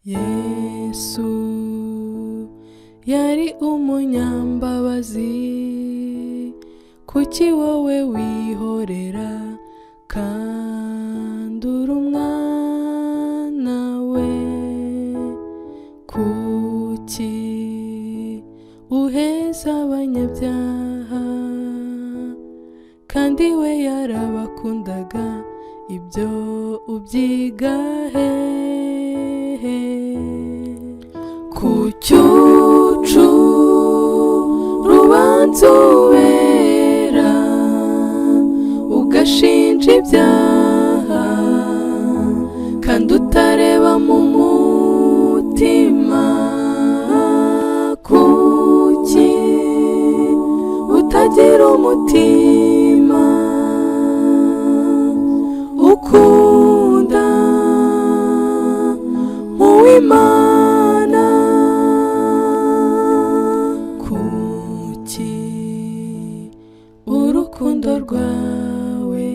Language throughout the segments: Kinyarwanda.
Yesu yari umunyambabazi, kuki wowe wihorera kandi uri umwana we? Kuki uheza abanyabyaha kandi we yarabakundaga? Ibyo ubyiga hehe? Kuki uca urubanza uwera ugashinja ibyaha kandi utareba mu mutima? Kuki utagira umutima ukunda nk'uw'Imana? Kuki urukundo rwawe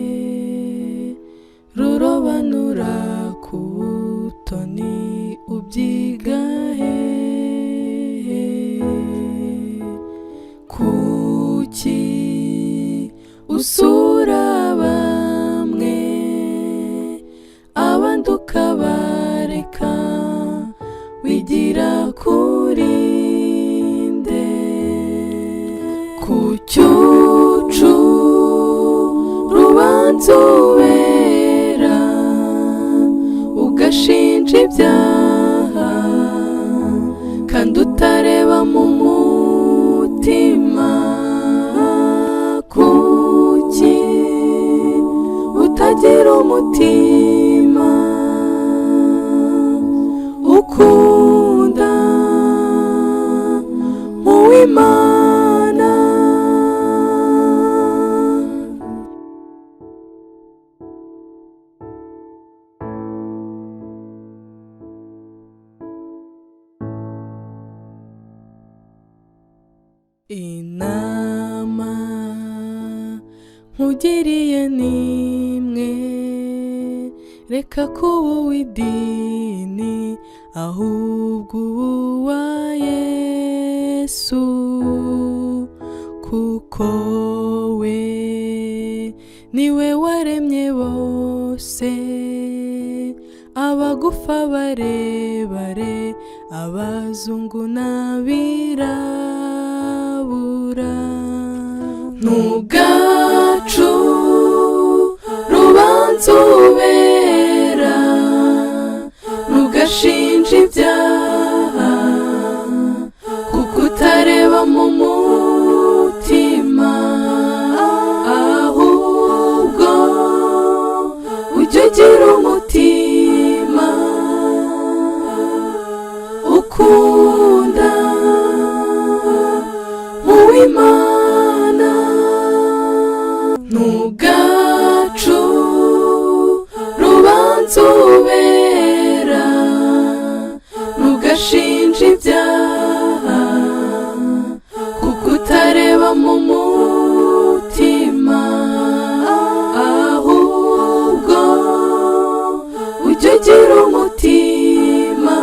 rurobanura ku butoni ubyiga hehe? Kuki usura bamwe abandi ukabareka, wigira kuri nde? Kuki uca urubanza uwera ugashinja ibyaha kandi utareba mu mutima? Kuki utagira umutima ukunda nk'uw'Imana? Inama nkugiriye nimwe, reka kuba uw'idini ahubwo uwa Yesu, kuko we niwe waremye bose, abagufa barebare, abazungu n'abirabura. Ntugacu rubanza ubera, ntugashinja ibyaha kuko utareba mu mutima, ahubwo ujye ugira umutima ukunda nk'uw'Imana. Ntugacu rubanza ubera, ntugashinja ibyaha kuko utareba mu mutima, ahubwo ujye ugira umutima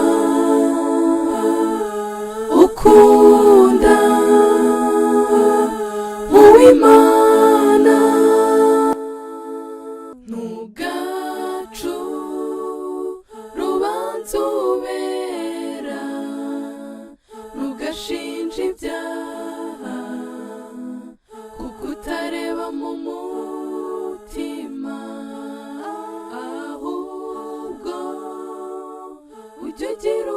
ukunda nk'uw'Imana. Ntugacu rubanza ubera, ntugashinja ibyaha kuko utareba mu mutima, ahubwo ujye ugira